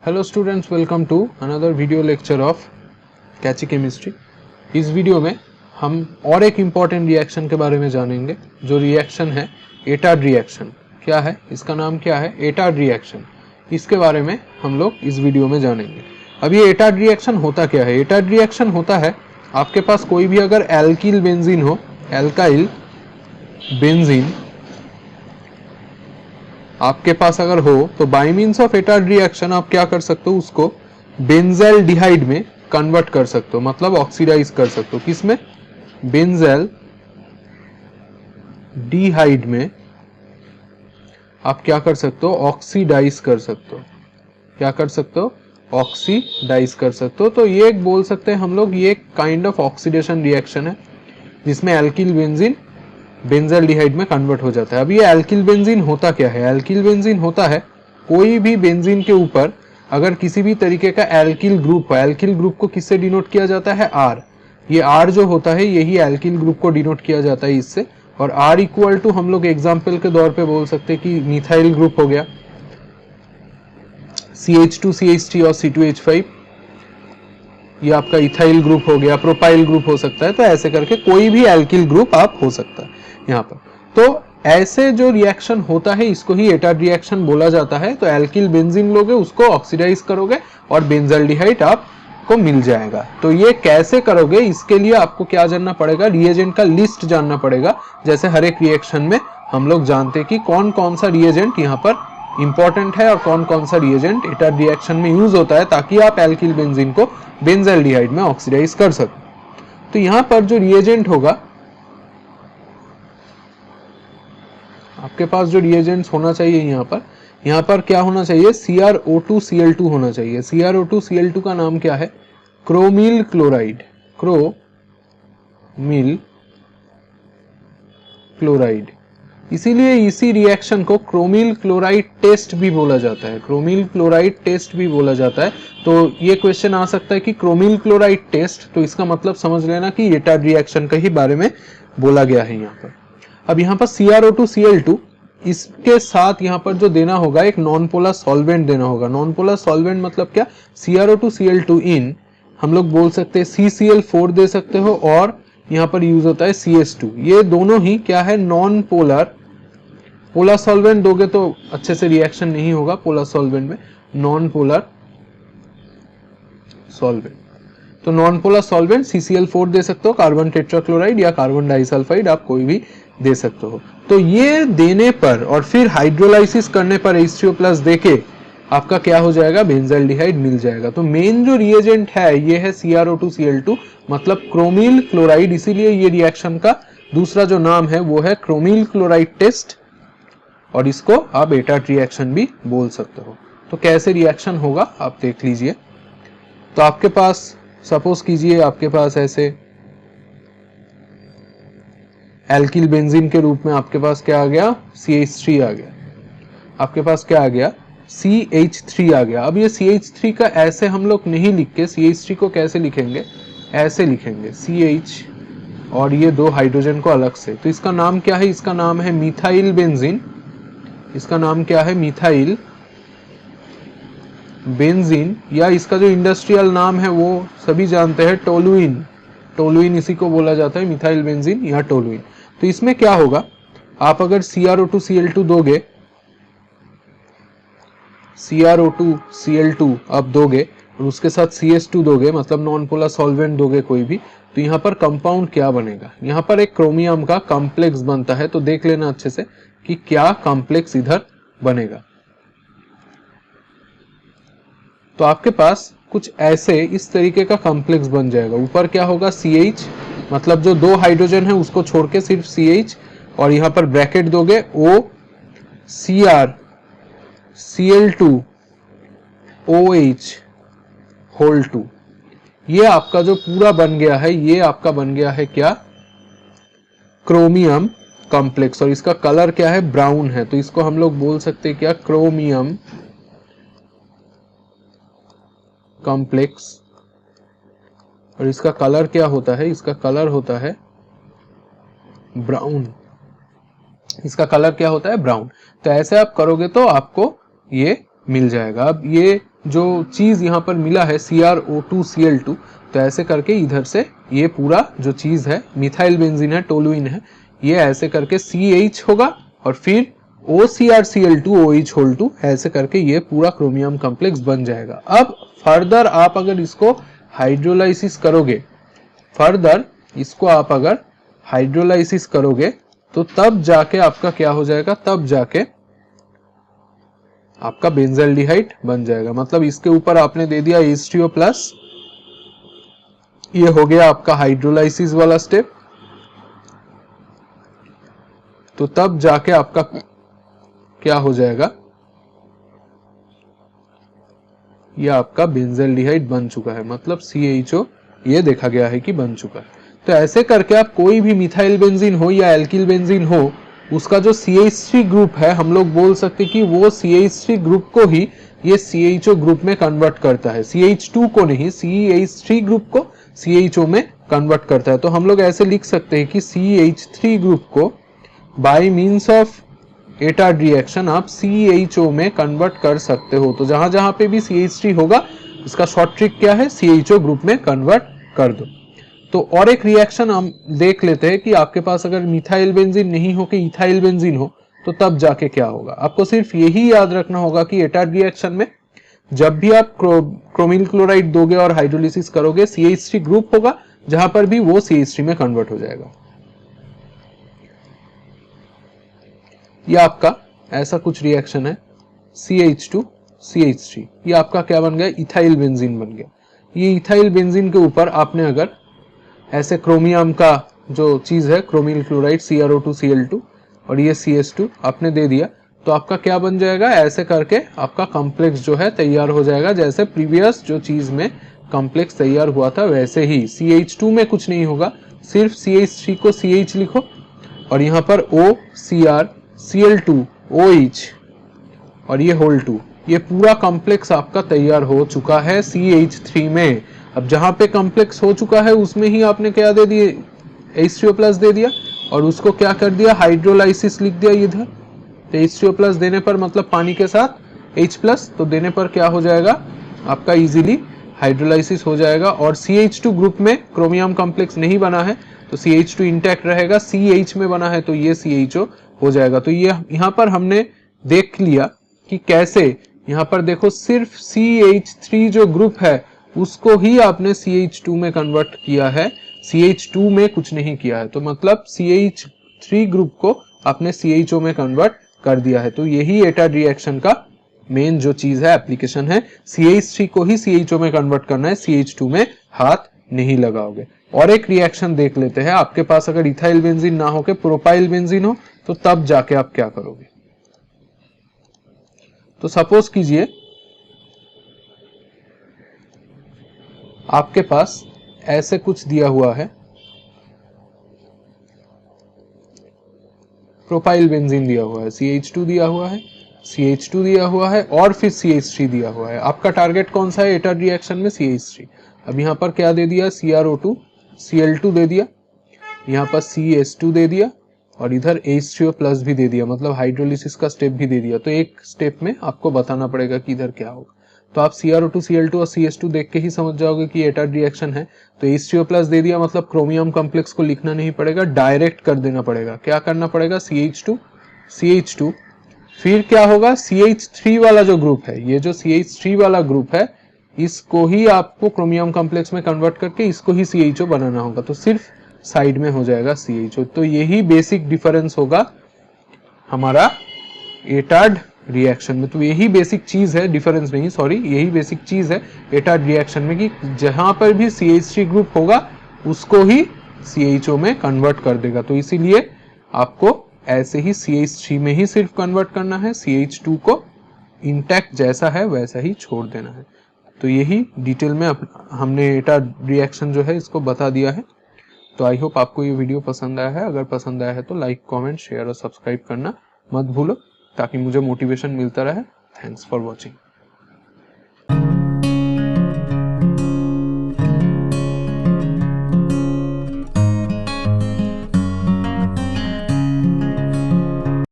Hello students, welcome to another video lecture of catchy chemistry. इस video में हम और एक इम्पॉर्टेंट रिएक्शन के बारे में जानेंगे। जो रिएक्शन है एटार्ड रिएक्शन। क्या है इसका नाम, क्या है? Etard reaction. इसके बारे में हम लोग इस वीडियो में जानेंगे। अब ये एटार्ड रिएक्शन होता क्या है? एटार्ड रिएक्शन होता है आपके पास कोई भी अगर एल्किल बेंजीन हो, एल्काइल बेंजीन आपके पास अगर हो, तो bye means of Etard reaction आप क्या कर सकते हो, उसको बेंजाइल डिहाइड में कन्वर्ट कर सकते हो, मतलब ऑक्सीडाइज कर सकते हो। किसमें? बेंजाइल डिहाइड में आप क्या कर सकते हो, ऑक्सीडाइज कर सकते हो। क्या कर सकते हो? ऑक्सीडाइज कर सकते हो। तो ये एक बोल सकते हैं हम लोग, ये काइंड ऑफ ऑक्सीडेशन रिएक्शन है जिसमें एल्किल बेंजीन बेंजाइल डिहाइड में कन्वर्ट हो जाता है। अब ये एल्किल बेंजीन होता क्या है? एल्किल बेंजीन होता है कोई भी बेंजीन के ऊपर अगर किसी भी तरीके का एल्किल ग्रुप हो। एल्किल ग्रुप को किससे डिनोट किया जाता है? आर। ये आर जो होता है यही एल्किल ग्रुप को डिनोट किया जाता है इससे। और आर इक्वल टू हम लोग एग्जाम्पल के तौर पे बोल सकते हैं कि मिथाइल ग्रुप हो गया, CH2CH3 और C2H5। ये आपका इथाइल ग्रुप हो गया, प्रोपाइल ग्रुप हो सकता है। तो ऐसे करके कोई भी एल्किल ग्रुप आप हो सकता है यहाँ पर। तो ऐसे जो रिएक्शन होता है इसको ही एटार्ड रिएक्शन बोला जाता है। तो एल्किल बेंजीन लोगे, उसको ऑक्सीडाइज करोगे और बेंजाल्डिहाइड आपको मिल जाएगा। तो ये कैसे करोगे, इसके लिए आपको क्या जानना पड़ेगा? रिएजेंट का लिस्ट जानना पड़ेगा। जैसे हर एक रिएक्शन में हम लोग जानते हैं कि कौन कौन सा रिएजेंट यहाँ पर इंपॉर्टेंट है और कौन कौन सा रिएजेंट एटार्ड रिएक्शन में यूज होता है, ताकि आप एल्किल बेंजीन को बेंजाल्डिहाइड में ऑक्सीडाइज कर सको। तो यहां पर जो रिएजेंट होगा, आपके पास जो रिएजेंट्स होना चाहिए यहां पर क्या होना चाहिए? CrO2Cl2 होना चाहिए। CrO2Cl2 का नाम क्या है? Chromyl chloride. Chromyl chloride. इसीलिए इसी रिएक्शन को क्रोमिल क्लोराइड टेस्ट भी बोला जाता है। क्रोमिल क्लोराइड टेस्ट भी बोला जाता है। तो ये क्वेश्चन आ सकता है कि क्रोमिल क्लोराइड टेस्ट, तो इसका मतलब समझ लेना कि एटार्ड रिएक्शन का ही बारे में बोला गया है यहाँ पर। अब यहाँ पर CrO2Cl2, इसके साथ यहाँ पर जो देना होगा एक नॉन पोलर सॉल्वेंट देना होगा। नॉन पोलर सॉल्वेंट मतलब क्या? CrO2Cl2 इन हम लोग बोल सकते हैं CCl4 दे सकते हो, और यहाँ पर यूज होता है CS2। ये दोनों ही क्या है? Non polar. पोलर सॉल्वेंट दोगे तो अच्छे से रिएक्शन नहीं होगा पोलर सॉल्वेंट में। नॉन पोलर सॉल्वेंट, तो नॉन पोलर सॉल्वेंट CCl4 दे सकते हो, कार्बन टेट्राक्लोराइड या कार्बन डाइसल्फाइड आप कोई भी दे सकते हो। तो ये देने पर और फिर हाइड्रोलाइसिस करने पर H3O+ देके आपका क्या हो जाएगा? बेंजाल्डिहाइड मिल जाएगा। तो मेन जो रिएजेंट है ये है CrO2Cl2, मतलब क्रोमिल क्लोराइड। इसीलिए ये रिएक्शन का दूसरा जो नाम है वो है क्रोमिल क्लोराइड टेस्ट, और इसको आप एटार्ड रिएक्शन भी बोल सकते हो। तो कैसे रिएक्शन होगा आप देख लीजिए। तो आपके पास सपोज कीजिए आपके पास ऐसे एल्किल बेंजीन के रूप में आपके पास क्या आ गया? CH3 आ गया। आपके पास क्या आ गया? CH3 आ गया। अब ये CH3 का ऐसे हम लोग नहीं लिख के, CH3 को कैसे लिखेंगे? ऐसे लिखेंगे CH और ये दो हाइड्रोजन को अलग से। तो इसका नाम क्या है? इसका नाम है मिथाइल बेंजीन। इसका नाम क्या है? मिथाइल बेंजीन, या इसका जो इंडस्ट्रियल नाम है वो सभी जानते हैं, टोलुइन। टोलुइन इसी को बोला जाता है, मिथाइल बेंजीन या टोलुइन। तो इसमें क्या होगा? आप अगर CrO2Cl2 दोगे, CrO2Cl2 आप दोगे और उसके साथ CS2 दोगे, मतलब नॉन पोलर सॉल्वेंट दोगे कोई भी, तो यहाँ पर कंपाउंड क्या बनेगा? यहाँ पर एक क्रोमियम का कॉम्प्लेक्स बनता है। तो देख लेना अच्छे से कि क्या कॉम्प्लेक्स इधर बनेगा। तो आपके पास कुछ ऐसे इस तरीके का कॉम्प्लेक्स बन जाएगा। ऊपर क्या होगा? CH, मतलब जो दो हाइड्रोजन है उसको छोड़ के सिर्फ CH, और यहाँ पर ब्रैकेट दोगे O CrCl2 OH होल 2। ये आपका जो पूरा बन गया है, ये आपका बन गया है क्या? Chromium complex. और इसका कलर क्या है? ब्राउन है। तो इसको हम लोग बोल सकते हैं क्या? Chromium complex. और इसका कलर क्या होता है? इसका कलर होता है ब्राउन। इसका कलर क्या होता है? ब्राउन। तो ऐसे आप करोगे तो आपको ये मिल जाएगा। अब ये जो चीज यहाँ पर मिला है CrO2Cl2, तो ऐसे करके इधर से ये पूरा जो चीज है मिथाइल बेंजीन है, टोलुइन है, ये ऐसे करके CH होगा और फिर OCrCl2OH2 ऐसे करके ये पूरा क्रोमियम कॉम्प्लेक्स बन जाएगा। अब फर्दर आप अगर इसको हाइड्रोलाइसिस करोगे, तो तब जाके आपका क्या हो जाएगा, तब जाके आपका बेंजल्डिहाइड बन जाएगा। मतलब इसके ऊपर आपने दे दिया H2O+, ये हो गया आपका हाइड्रोलाइसिस वाला स्टेप। तो तब जाके आपका क्या हो जाएगा, ये आपका बेंजल्डिहाइड बन चुका है, मतलब CHO ये देखा गया है कि बन चुका है। तो ऐसे करके आप कोई भी मिथाइल बेंजीन हो या एल्किल बेंजीन हो, उसका जो CH3 ग्रुप है, हम लोग बोल सकते कि वो CH3 ग्रुप को ही ये CHO ग्रुप में कन्वर्ट करता है, CH2 को नहीं, CH3 ग्रुप को CHO में कन्वर्ट करता है। तो हम लोग ऐसे लिख सकते हैं कि CH3 ग्रुप को bye means of Etard reaction आप CHO में कन्वर्ट कर सकते हो। तो जहां जहां पे भी CH3 होगा, इसका शॉर्ट ट्रिक क्या है, CHO ग्रुप में कन्वर्ट कर दो। तो और एक रिएक्शन हम देख लेते हैं कि आपके पास अगर मिथाइल बेंजीन नहीं हो कि इथाइल बेंजीन हो, तो तब जाके क्या होगा। आपको सिर्फ यही याद रखना होगा कि एटार्ड रिएक्शन में जब भी आप क्रोमिल क्लोराइड दोगे और हाइड्रोलिसिस करोगे, CH3 ग्रुप होगा, जहां पर भी वो CH3 में कन्वर्ट हो जाएगा। ये आपका ऐसा कुछ रिएक्शन है, CH2CH3, ये आपका क्या बन गया, इथाइल बेंजीन बन गया। ये इथाइल बेंजीन के ऊपर आपने अगर ऐसे क्रोमियम का जो चीज है, क्रोमिल क्लोराइड CrO2Cl2 और ये CH2 आपने दे दिया, तो आपका क्या बन जाएगा, ऐसे करके आपका कॉम्प्लेक्स जो है तैयार हो जाएगा। जैसे प्रीवियस जो चीज में कॉम्प्लेक्स तैयार हुआ था वैसे ही। CH2 में कुछ नहीं होगा, सिर्फ CH3 को CH लिखो और यहाँ पर OCrCl2OH और ये होल 2, ये पूरा कॉम्प्लेक्स आपका तैयार हो चुका है CH3 में। अब जहां पे कॉम्प्लेक्स हो चुका है उसमें ही आपने क्या दे दिए, H3O+ दे दिया और उसको क्या कर दिया, हाइड्रोलाइसिस लिख दिया इधर। तो H3O+ देने पर मतलब पानी के साथ H+, तो देने पर क्या हो जाएगा, आपका इजीली हाइड्रोलाइसिस हो जाएगा। और CH2 ग्रुप में क्रोमियम कॉम्प्लेक्स नहीं बना है, तो CH2 इंटैक्ट रहेगा, CH में बना है तो ये CHO हो जाएगा। तो ये यहाँ पर हमने देख लिया कि कैसे, यहाँ पर देखो सिर्फ CH3 जो ग्रुप है उसको ही आपने CH2 में कन्वर्ट किया है, CH2 में कुछ नहीं किया है। तो मतलब CH3 ग्रुप को आपने CHO में कन्वर्ट कर दिया है। तो यही एटार्ड रिएक्शन का मेन जो चीज है, एप्लीकेशन है, CH3 को ही CHO में कन्वर्ट करना है, CH2 में हाथ नहीं लगाओगे। और एक रिएक्शन देख लेते हैं, आपके पास अगर इथाइल बेंजीन ना हो के प्रोपाइल बेंजीन हो, तो तब जाके आप क्या करोगे। तो सपोज कीजिए आपके पास ऐसे कुछ दिया हुआ है, प्रोपाइल बेंजीन दिया हुआ है, CH2 दिया हुआ है, CH2 दिया हुआ है और फिर CH3 दिया हुआ है। आपका टारगेट कौन सा है एटार्ड रिएक्शन में, CH3। अब यहाँ पर क्या दे दिया, CrO2Cl2 दे दिया, यहाँ पर CS2 दे दिया और इधर H3O+ भी दे दिया, मतलब हाइड्रोलिसिस का स्टेप भी दे दिया। तो एक स्टेप में आपको बताना पड़ेगा कि इधर क्या होगा। तो आप CrO2Cl2 और CS2 देख के ही समझ जाओगे कि एटार्ड रिएक्शन है। तो H3O+ दे दिया, मतलब क्रोमियम कॉम्प्लेक्स को लिखना नहीं पड़ेगा, डायरेक्ट कर देना पड़ेगा। क्या करना पड़ेगा, CH2 फिर क्या होगा, CH3 वाला जो ग्रुप है, ये जो CH3 वाला ग्रुप है, इसको ही आपको क्रोमियम कॉम्प्लेक्स में कन्वर्ट करके इसको ही CHO बनाना होगा। तो सिर्फ साइड में हो जाएगा CHO। तो यही बेसिक डिफरेंस होगा हमारा एटार्ड रिएक्शन में। तो यही बेसिक चीज है, डिफरेंस नहीं, सॉरी, यही बेसिक चीज है एटार्ड रिएक्शन में कि जहां पर भी CH3 ग्रुप होगा उसको ही CHO में कन्वर्ट कर देगा। तो इसीलिए आपको ऐसे ही CH3 में ही सिर्फ कन्वर्ट करना है, CH2 को इंटैक्ट जैसा है वैसा ही छोड़ देना है। तो यही डिटेल में हमने एटार्ड रिएक्शन जो है इसको बता दिया है। तो आई होप आपको ये वीडियो पसंद आया है। अगर पसंद आया है तो लाइक, कमेंट, शेयर और सब्सक्राइब करना मत भूलो, ताकि मुझे मोटिवेशन मिलता रहे। Thanks for watching.